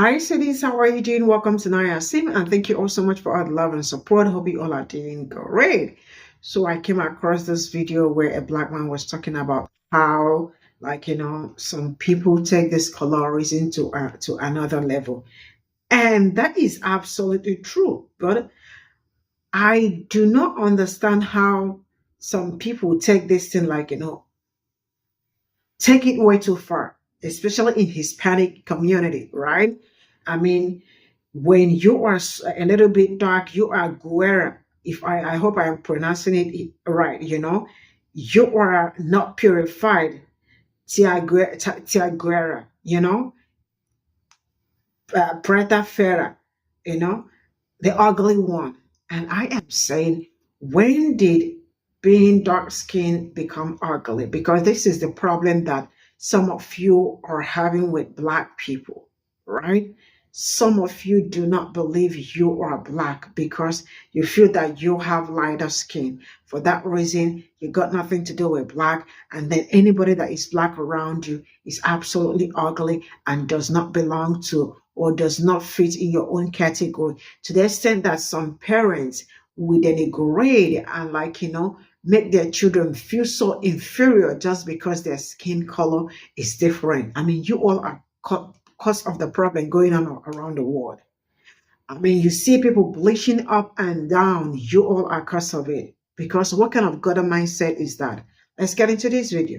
Hi, cities. How are you doing? Welcome to Naya Sim, and thank you all so much for all the love and support. Hope you all are doing great. So, I came across this video where a black man was talking about how, some people take this colorism to another level, and that is absolutely true. But I do not understand how some people take this thing, take it way too far, especially in Hispanic community, right? I mean, when you are a little bit dark, you are guerra. If I hope I am pronouncing it right, you are not purified. Tiaguera, Preta Fera, you know, the ugly one. And I am saying, when did being dark skinned become ugly? Because this is the problem that some of you are having with black people, right? Some of you do not believe you are black because you feel that you have lighter skin. For that reason, you got nothing to do with black. And then anybody that is black around you is absolutely ugly and does not belong to or does not fit in your own category, to the extent that some parents would denigrate and make their children feel so inferior just because their skin color is different. I mean, you all are cause of the problem going on around the world. I mean, you see people bleaching up and down. You all are cause of it. Because what kind of God mindset is that? Let's get into this video.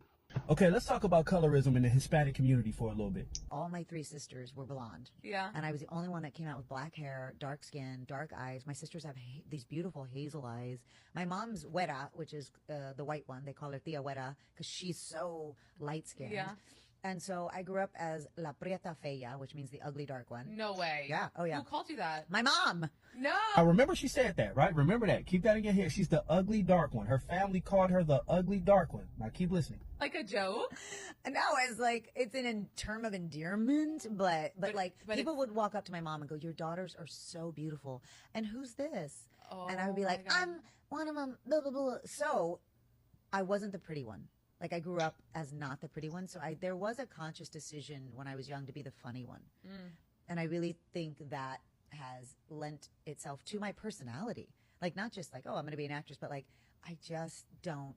Okay, let's talk about colorism in the Hispanic community for a little bit. All my three sisters were blonde. Yeah. And I was the only one that came out with black hair, dark skin, dark eyes. My sisters have these beautiful hazel eyes. My mom's Wera, which is the white one. They call her Tia Wera because she's so light skinned. Yeah. And so I grew up as La Prieta Fea, which means the ugly dark one. No way. Yeah. Oh, yeah. Who called you that? My mom. No. I remember she said that, right? Remember that. Keep that in your head. She's the ugly dark one. Her family called her the ugly dark one. Now keep listening. Like a joke? No, it's like, it's an term of endearment, but people would walk up to my mom and go, "Your daughters are so beautiful." And who's this? Oh, and I would be like, my God. "I'm one of them, blah, blah, blah." So I wasn't the pretty one. Like, I grew up as not the pretty one. So there was a conscious decision when I was young to be the funny one. And I really think that has lent itself to my personality. Like, not just like, oh, I'm going to be an actress, but like, I just don't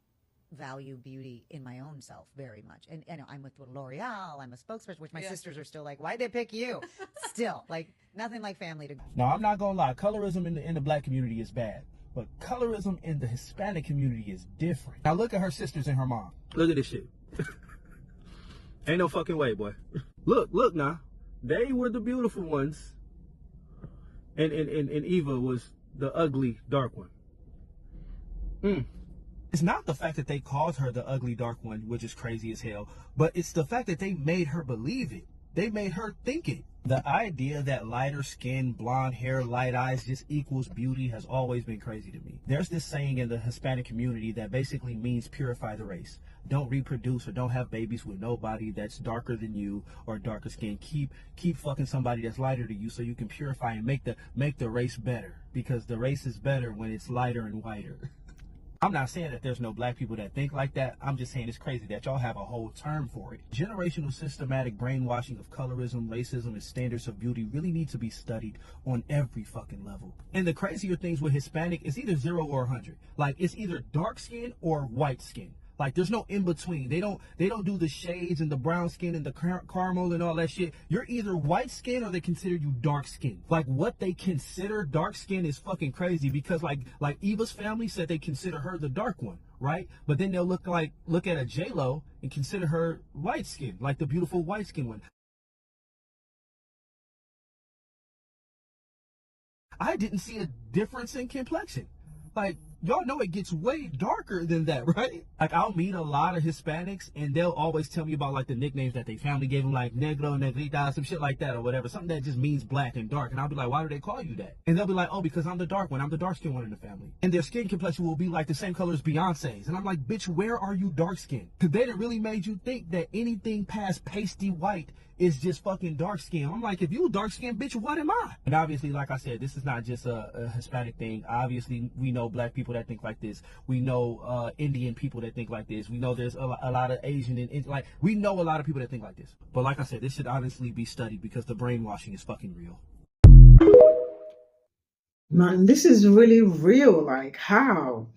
value beauty in my own self very much. And I'm with L'Oreal, I'm a spokesperson, which my sisters are still like, why'd they pick you? Still, like, nothing like family to. No, I'm not gonna lie. Colorism in the black community is bad, but colorism in the Hispanic community is different. Now look at her sisters and her mom. Look at this shit. Ain't no fucking way, boy. Look now. They were the beautiful ones, and Eva was the ugly dark one. It's not the fact that they called her the ugly dark one, which is crazy as hell, but it's the fact that they made her believe it. They made her think it. The idea that lighter skin, blonde hair, light eyes just equals beauty has always been crazy to me. There's this saying in the Hispanic community that basically means purify the race. Don't reproduce or don't have babies with nobody that's darker than you or darker skin. Keep fucking somebody that's lighter than you so you can purify and make the race better, because the race is better when it's lighter and whiter. I'm not saying that there's no black people that think like that. I'm just saying it's crazy that y'all have a whole term for it. Generational systematic brainwashing of colorism, racism, and standards of beauty really need to be studied on every fucking level. And the crazier things with Hispanic is either 0 or 100. Like, it's either dark skin or white skin. Like, there's no in between. They don't do the shades and the brown skin and the caramel and all that shit. You're either white skin or they consider you dark skin. Like, what they consider dark skin is fucking crazy, because like Eva's family said they consider her the dark one, right? But then they'll look at a J-Lo and consider her light skin, like the beautiful white skin one. I didn't see a difference in complexion. Like, y'all know it gets way darker than that, right? Like, I'll meet a lot of Hispanics and they'll always tell me about like the nicknames that they family gave them, like negro, negrita, some shit like that or whatever. Something that just means black and dark. And I'll be like, why do they call you that? And they'll be like, oh, because I'm the dark one. I'm the dark skinned one in the family. And their skin complexion will be like the same color as Beyonce's. And I'm like, bitch, where are you dark skinned? Because they done really made you think that anything past pasty white is just fucking dark skin. I'm like, if you dark skin, bitch, what am I? And obviously, like I said, this is not just a Hispanic thing. Obviously, we know black people that think like this. We know Indian people that think like this. We know there's a lot of Asian and like we know a lot of people that think like this. But like I said, this should honestly be studied because the brainwashing is fucking real. Man, this is really real. Like, how?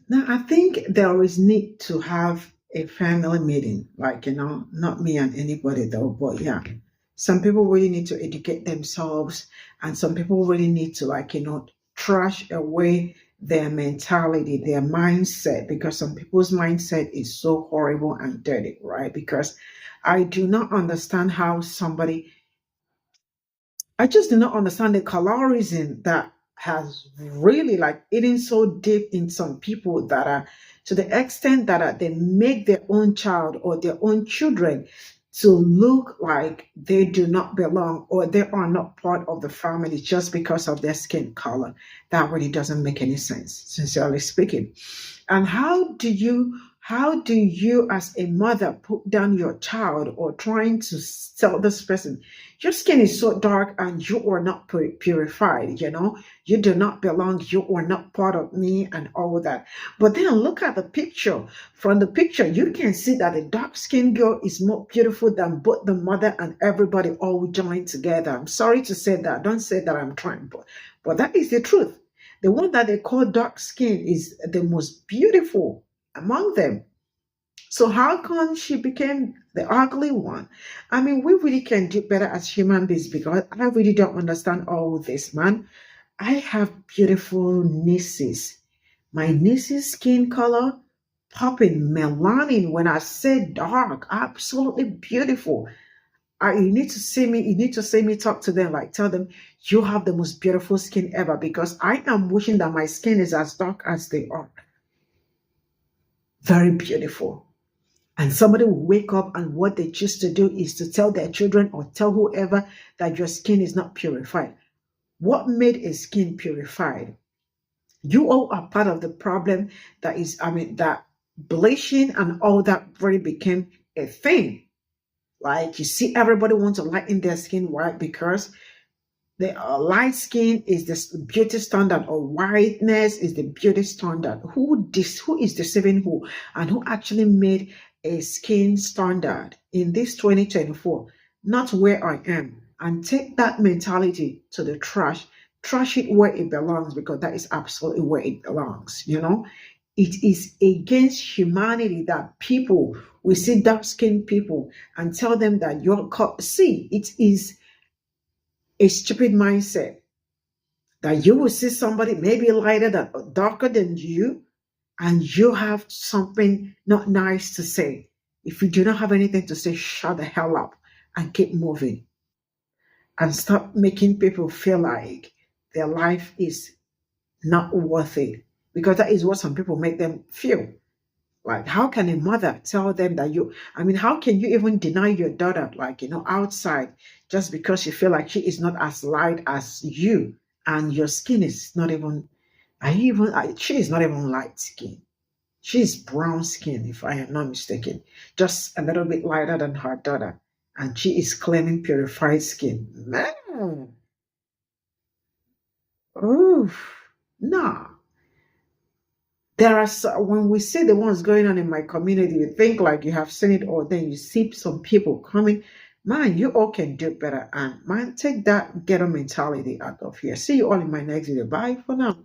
Now, I think there is need to have a family meeting. Like, not me and anybody though, but yeah, some people really need to educate themselves, and some people really need to, like, trash away their mentality, their mindset, because some people's mindset is so horrible and dirty, right? Because I do not understand how somebody I just do not understand the colorism that has really, like, eaten so deep in some people, that are to the extent that they make their own child or their own children to look like they do not belong or they are not part of the family just because of their skin color. That really doesn't make any sense, sincerely speaking. And how do you as a mother put down your child or trying to tell this person your skin is so dark and you are not purified, you do not belong, you are not part of me, and all that. But then look at the picture. From the picture, you can see that the dark skinned girl is more beautiful than both the mother and everybody all joined together. I'm sorry to say that. Don't say that I'm trying, but that is the truth. The one that they call dark skin is the most beautiful among them. So how come she became the ugly one? I mean, we really can do better as human beings, because I really don't understand all this, man. I have beautiful nieces. My niece's skin color popping melanin. When I say dark, absolutely beautiful. You need to see me. You need to see me talk to them. Like, tell them you have the most beautiful skin ever, because I am wishing that my skin is as dark as they are. Very beautiful. And somebody will wake up and what they choose to do is to tell their children or tell whoever that your skin is not purified. What made a skin purified? You all are part of the problem that bleaching and all that really became a thing. Like, you see, everybody wants to lighten their skin white because the light skin is the beauty standard, or whiteness is the beauty standard. Who is deceiving who, and who actually made a skin standard in this 2024? Not where I am. And take that mentality to the trash. Trash it where it belongs, because that is absolutely where it belongs. It is against humanity that we see dark skinned people and tell them that it is a stupid mindset that you will see somebody maybe lighter than darker than you, and you have something not nice to say. If you do not have anything to say, shut the hell up and keep moving, and stop making people feel like their life is not worth it, because that is what some people make them feel. Like, how can a mother tell them that how can you even deny your daughter, like, outside, just because you feel like she is not as light as you, and your skin is not even, she is not even light skin. She's brown skin, if I am not mistaken, just a little bit lighter than her daughter, and she is claiming purified skin. Man, oof, nah. When we see the ones going on in my community, you think like you have seen it all, then you see some people coming. Man, you all can do better. And man, take that ghetto mentality out of here. See you all in my next video. Bye for now.